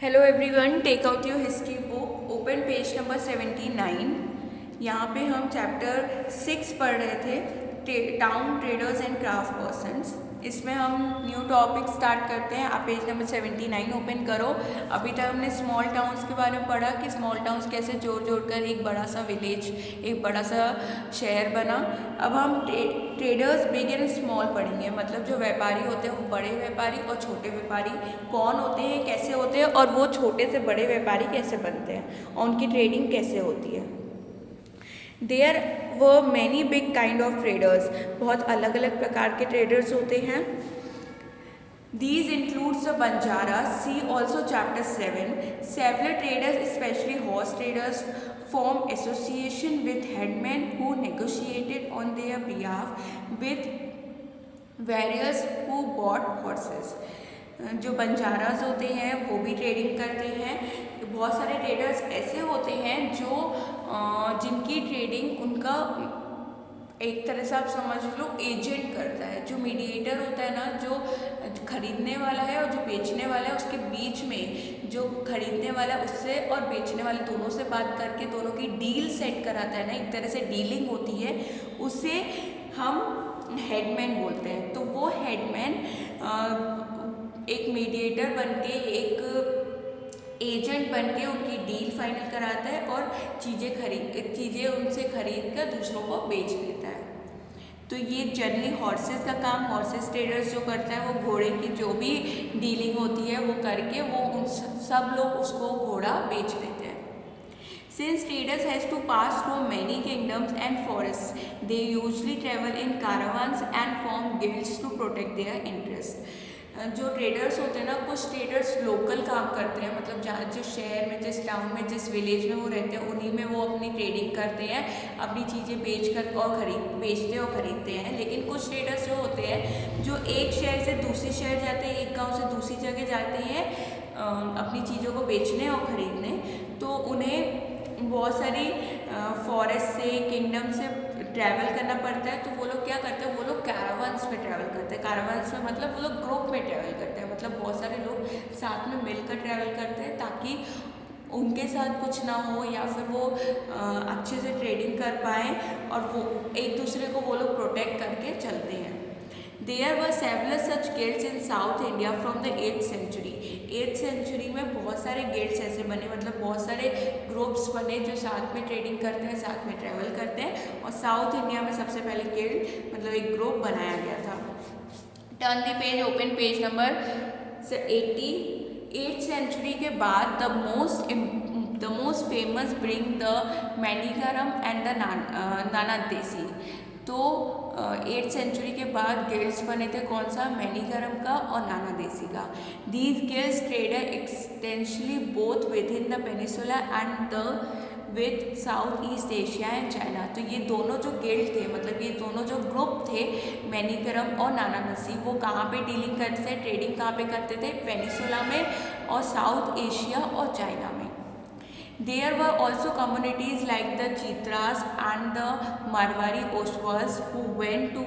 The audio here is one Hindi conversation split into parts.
Hello everyone, take out your history book, open page number 79। यहाँ पे हम चैप्टर 6 पढ़ रहे थे, town traders and craft persons. इसमें हम न्यू टॉपिक स्टार्ट करते हैं। आप पेज नंबर 79 ओपन करो। अभी तक हमने स्मॉल टाउन्स के बारे में पढ़ा कि स्मॉल टाउन्स कैसे जोड़ जोड़कर एक बड़ा सा विलेज, एक बड़ा सा शहर बना। अब हम ट्रेडर्स बिग एंड स्मॉल पढ़ेंगे, मतलब जो व्यापारी होते हैं वो बड़े व्यापारी और छोटे व्यापारी कौन होते हैं, कैसे होते हैं, और वो छोटे से बड़े व्यापारी कैसे बनते हैं और उनकी ट्रेडिंग कैसे होती है। देयर वो many big kind of traders, बहुत अलग अलग प्रकार के ट्रेडर्स होते हैं। These includes the Banjaras, see also chapter 7. Several traders, especially horse traders, form association with headmen who negotiated on their behalf with various who bought horses. जो बंजाराज होते हैं वो भी ट्रेडिंग करते हैं। बहुत सारे ट्रेडर्स ऐसे होते हैं जो जिनकी ट्रेडिंग उनका एक तरह से आप समझ लो एजेंट करता है। जो मीडिएटर होता है ना, जो खरीदने वाला है और जो बेचने वाला है, उसके बीच में जो खरीदने वाला है उससे और बेचने वाले दोनों से बात करके दोनों की डील सेट कराता है ना, एक तरह से डीलिंग होती है, उसे हम हेडमैन बोलते हैं। तो वो हेडमैन एक मीडिएटर बनके, एक एजेंट बनके उनकी डील फाइनल कराता है और चीज़ें उनसे खरीद कर दूसरों को बेच देता है। तो ये जनरली हॉर्सेस का काम हॉर्सेस ट्रेडर्स जो करता है, वो घोड़े की जो भी डीलिंग होती है वो करके वो उन सब लोग उसको घोड़ा बेच देते हैं। Since traders has to pass through many kingdoms and forests, they usually travel in caravans and form guilds to protect their interests. जो ट्रेडर्स होते हैं ना, कुछ ट्रेडर्स लोकल काम करते हैं, मतलब जहाँ जिस शहर में, जिस टाउन में, जिस विलेज में वो रहते हैं उन्हीं में वो अपनी ट्रेडिंग करते हैं, अपनी चीज़ें बेचते और ख़रीदते हैं। लेकिन कुछ ट्रेडर्स जो होते हैं जो एक शहर से दूसरे शहर जाते हैं, एक गांव से दूसरी जगह जाते हैं अपनी चीज़ों को बेचने और ख़रीदने, तो उन्हें बहुत सारी फॉरेस्ट से, किंगडम से ट्रैवल करना पड़ता है। तो वो लोग क्या करते हैं, वो लोग कैरावन्स में ट्रैवल करते हैं। कैरावन्स में मतलब वो लोग ग्रुप में ट्रैवल करते हैं, मतलब बहुत सारे लोग साथ में मिलकर ट्रैवल करते हैं ताकि उनके साथ कुछ ना हो या फिर वो अच्छे से ट्रेडिंग कर पाएँ और वो एक दूसरे को वो लोग प्रोटेक्ट करके चलते हैं। There were several such guilds in South India from the 8th century. 8th century में बहुत सारे गिल्ड्स ऐसे बने, मतलब बहुत सारे ग्रुप्स बने जो साथ में ट्रेडिंग करते हैं, साथ में ट्रैवल करते हैं। और साउथ इंडिया में सबसे पहले गिल्ड मतलब एक ग्रुप बनाया गया था। Turn the page, open page number 80। 8th century के बाद the most famous bring the Manigramam and the Nanadesi. तो 8th सेंचुरी के बाद गिल्ड्स बने थे, कौन सा, मैनिकरम का और नानादेसी का। These guilds traded extensively both within the peninsula and the with south east Asia and China. तो ये दोनों जो गिल्ड थे, मतलब ये दोनों जो ग्रुप थे, मैनिकरम और नानादेसी, वो कहाँ पे डीलिंग करते थे, ट्रेडिंग कहाँ पे करते थे, पेनिसुला में और साउथ एशिया और चाइना में। There were also communities like the Chitras and the Marwari Oswals who went to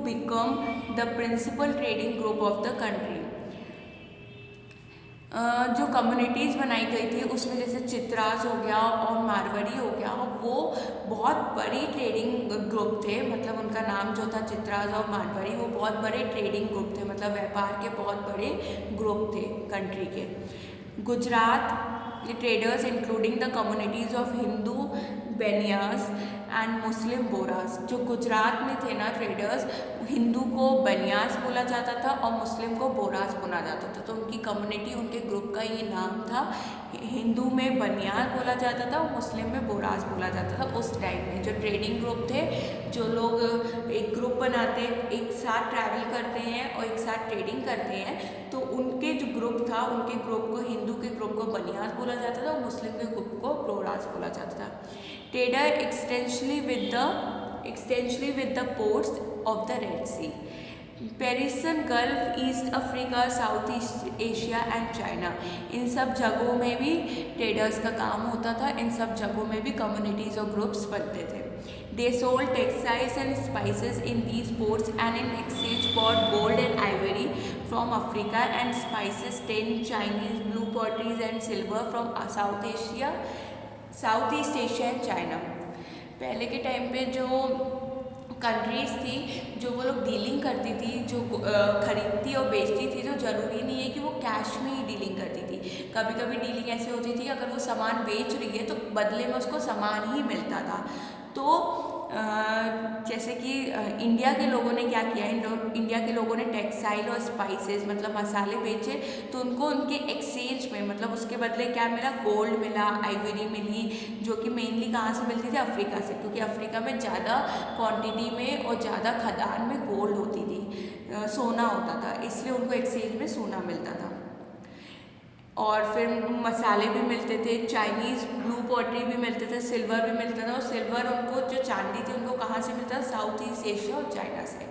become the principal trading group of the country. जो कम्युनिटीज़ बनाई गई थी उसमें जैसे चित्रास हो गया और मारवाड़ी हो गया, वो बहुत बड़ी ट्रेडिंग ग्रुप थे। मतलब उनका नाम जो था चित्रास और मारवाड़ी, वो बहुत बड़े ट्रेडिंग ग्रुप थे, मतलब व्यापार के बहुत बड़े ग्रुप थे कंट्री के। Gujarat traders including the communities of Hindu Banias and Muslim Bohras. जो गुजरात में थे ना ट्रेडर्स, हिंदू को बनियास बोला जाता था और मुस्लिम को बोरास बोला जाता था। तो उनकी कम्युनिटी, उनके ग्रुप का ये नाम था। हिंदू में बनियास बोला जाता था और मुस्लिम में बोरास बोला जाता था उस टाइम में। जो ट्रेडिंग ग्रुप थे, जो लोग एक ग्रुप बनाते, एक साथ ट्रैवल करते हैं और एक साथ ट्रेडिंग करते हैं, तो उनके जो ग्रुप था, उनके ग्रुप को, हिंदू के ग्रुप को बनियास बोला जाता था और मुस्लिम के ग्रुप को बोरास बोला जाता था। Trader extensively with the ports of the Red Sea, Persian Gulf, East Africa, Southeast Asia and China। इन सब जगहों में भी ट्रेडर्स का काम होता था, इन सब जगहों में भी कम्युनिटीज़ और ग्रुप्स बनते थे। They sold textiles and spices in these ports and in exchange bought gold and ivory from Africa and spices, tin, Chinese, blue potteries and silver from south east Asia and China. पहले के टाइम पे जो कंट्रीज़ थी जो वो लोग डीलिंग करती थी, जो खरीदती और बेचती थी, तो ज़रूरी नहीं है कि वो कैश में ही डीलिंग करती थी। कभी कभी डीलिंग ऐसे होती थी अगर वो सामान बेच रही है तो बदले में उसको सामान ही मिलता था। तो जैसे कि इंडिया के लोगों ने क्या किया, इंडिया के लोगों ने टेक्सटाइल और स्पाइसेस मतलब मसाले बेचे, तो उनको उनके एक्सचेंज में मतलब उसके बदले क्या मिला, गोल्ड मिला, आइवरी मिली, जो कि मेनली कहाँ से मिलती थी, अफ्रीका से, क्योंकि अफ्रीका में ज़्यादा क्वांटिटी में और ज़्यादा खदान में गोल्ड होती थी, सोना होता था, इसलिए उनको एक्सचेंज में सोना मिलता था। और फिर मसाले भी मिलते थे, चाइनीज़ ब्लू पॉटरी भी मिलते थे, सिल्वर भी मिलता था। और सिल्वर उनको जो चांदी थी उनको कहाँ से मिलता था, साउथ ईस्ट एशिया और चाइना से।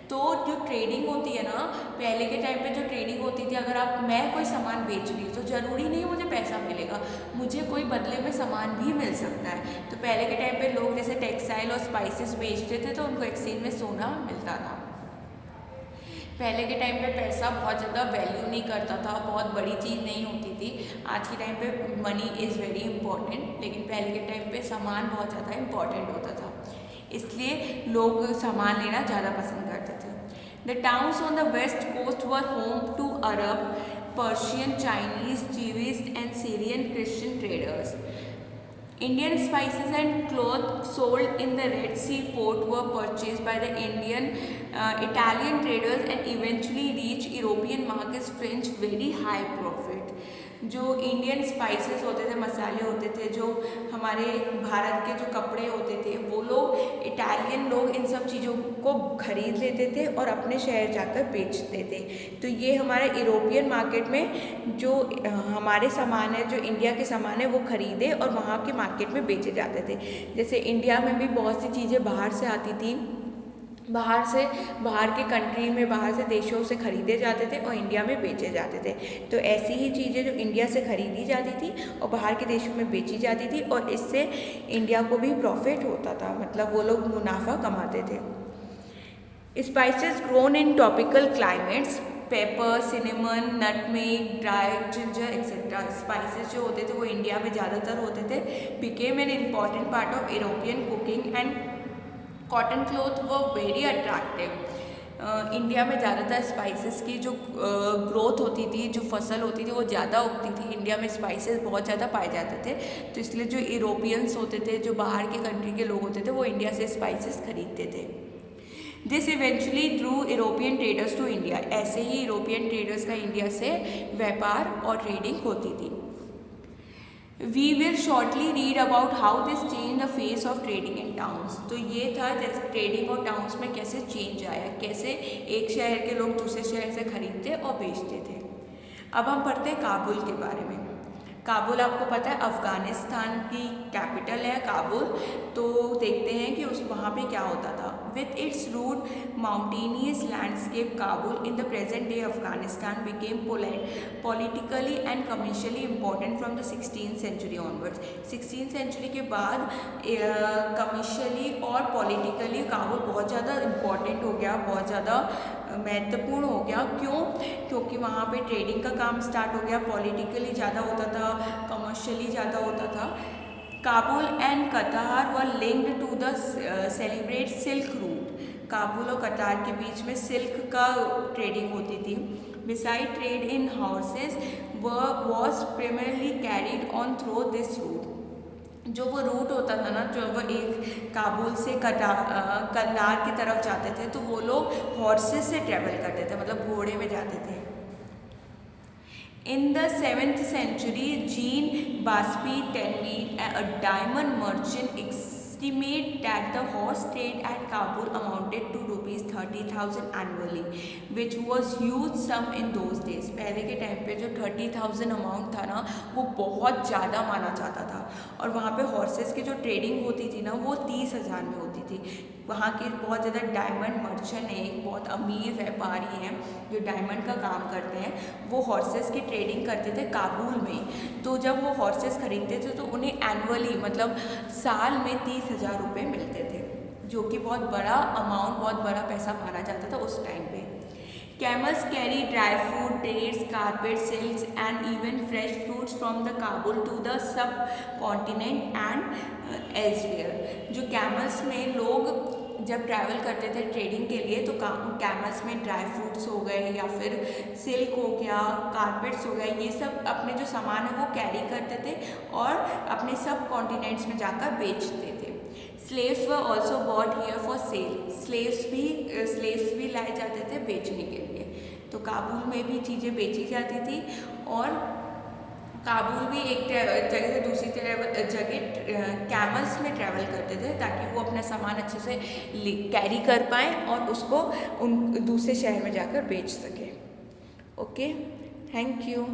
तो जो ट्रेडिंग होती है ना, पहले के टाइम पे जो ट्रेडिंग होती थी, अगर मैं कोई सामान बेच रही हूँ तो ज़रूरी नहीं मुझे पैसा मिलेगा, मुझे कोई बदले में सामान भी मिल सकता है। तो पहले के टाइम पे लोग जैसे टेक्सटाइल और स्पाइसेस बेचते थे तो उनको एक्सचेंज में सोना मिलता था। पहले के टाइम पे पैसा बहुत ज़्यादा वैल्यू नहीं करता था, बहुत बड़ी चीज़ नहीं होती थी। आज के टाइम पे मनी इज़ वेरी इंपॉर्टेंट, लेकिन पहले के टाइम पे सामान बहुत ज़्यादा इंपॉर्टेंट होता था, इसलिए लोग सामान लेना ज़्यादा पसंद करते थे। The towns on the west coast were home to Arab, Persian, Chinese, Jewish and Syrian Christian traders. Indian spices and cloth sold in the Red Sea port were purchased by the Italian traders and eventually reached European markets, French very high profit। जो इंडियन स्पाइसेस होते थे, मसाले होते थे, जो हमारे भारत के जो कपड़े होते थे, वो लोग इटालियन लोग इन सब चीज़ों को खरीद लेते थे और अपने शहर जाकर बेचते थे। तो ये हमारे यूरोपियन मार्केट में जो हमारे सामान है, जो इंडिया के सामान है, वो खरीदे और वहाँ के मार्केट में बेचे जाते थे। जैसे इंडिया में भी बहुत सी चीज़ें बाहर से आती थी, बाहर के कंट्री में, बाहर से देशों से खरीदे जाते थे और इंडिया में बेचे जाते थे। तो ऐसी ही चीज़ें जो इंडिया से खरीदी जाती थी और बाहर के देशों में बेची जाती थी, और इससे इंडिया को भी प्रॉफिट होता था, मतलब वो लोग मुनाफा कमाते थे। Spices grown in tropical climates, paper, cinnamon, nutmeg, dry ginger etcetera. Spices जो होते थे वो इंडिया में ज़्यादातर होते थे। Became an important part of European cooking and cotton cloth वो वेरी अट्रैक्टिव। इंडिया में ज़्यादातर स्पाइसेस की जो ग्रोथ होती थी, जो फसल होती थी, वो ज़्यादा उगती थी। इंडिया में स्पाइसेस बहुत ज़्यादा पाए जाते थे, तो इसलिए जो यूरोपियंस होते थे, जो बाहर के कंट्री के लोग होते थे, वो इंडिया से स्पाइसेस खरीदते थे। This eventually drew European traders to India. ऐसे ही यूरोपियन ट्रेडर्स का इंडिया से व्यापार और ट्रेडिंग होती थी। We will shortly read about how this changed the face of trading in towns। तो ये था जैसे ट्रेडिंग और टाउन्स में कैसे चेंज आया, कैसे एक शहर के लोग दूसरे शहर से खरीदते और बेचते थे। अब हम पढ़ते हैं काबुल के बारे में। काबुल आपको पता है अफ़गानिस्तान की कैपिटल है काबुल। तो देखते हैं कि वहाँ पे क्या होता था। With its root mountainous landscape, Kabul in the present day Afghanistan became politically and commercially important from the 16th century onwards. 16th century के बाद कमर्शियली और पॉलिटिकली काबुल बहुत ज़्यादा इम्पॉर्टेंट हो गया, बहुत ज़्यादा महत्वपूर्ण हो गया। क्यों? क्योंकि वहाँ पे ट्रेडिंग का काम स्टार्ट हो गया, पॉलिटिकली ज़्यादा होता था, कमर्शियली ज़्यादा होता था। Kabul and Qatar were linked to the celebrated silk route. Kabul और कतार के बीच में सिल्क का ट्रेडिंग होती थी। Beside trade in horses was primarily carried on through this route. जो वो रूट होता था ना, जो वो एक काबुल से कतार की तरफ जाते थे, तो वो लोग हॉर्सेस से ट्रेवल करते थे, मतलब घोड़े में जाते थे। In the 7th century, Jean Baspi Tenby, a diamond merchant, estimate that the horse trade at Kabul amounted to rupees 30,000 annually, which was huge sum in those days। पहले के टाइम पे जो 30,000 अमाउंट था ना, वो बहुत ज़्यादा माना जाता था। और वहाँ पे हॉर्सेस की जो ट्रेडिंग होती थी ना, वो 30,000 में होती थी। वहाँ के बहुत ज़्यादा डायमंड मर्चेंट हैं, एक बहुत अमीर व्यापारी हैं जो डायमंड का काम करते हैं, वो हॉर्सेस की ट्रेडिंग करते थे काबुल में। तो जब वो हॉर्सेस खरीदते थे तो उन्हें एनुअली मतलब साल में 30,000 रुपये मिलते थे, जो कि बहुत बड़ा अमाउंट, बहुत बड़ा पैसा माना जाता था उस टाइम पे। Camels carry dry food, dates, carpet, silks and even fresh fruits from the Kabul to the subcontinent and elsewhere. जो कैमल्स में लोग जब ट्रैवल करते थे ट्रेडिंग के लिए तो कैमल्स में ड्राई फ्रूट्स हो गए या फिर सिल्क हो गया, कारपेट्स हो गए, ये सब अपने जो सामान है वो कैरी करते थे और अपने सब कॉन्टिनेंट्स में जाकर बेचते थे। Slaves were also bought here for sale, slaves भी लाए जाते थे बेचने के लिए। तो काबुल में भी चीज़ें बेची जाती थी और काबुल भी एक जगह से दूसरी जगह कैमल्स में ट्रैवल करते थे ताकि वो अपना सामान अच्छे से कैरी कर पाएँ और उसको उन दूसरे शहर में जाकर बेच सके। Okay, thank you.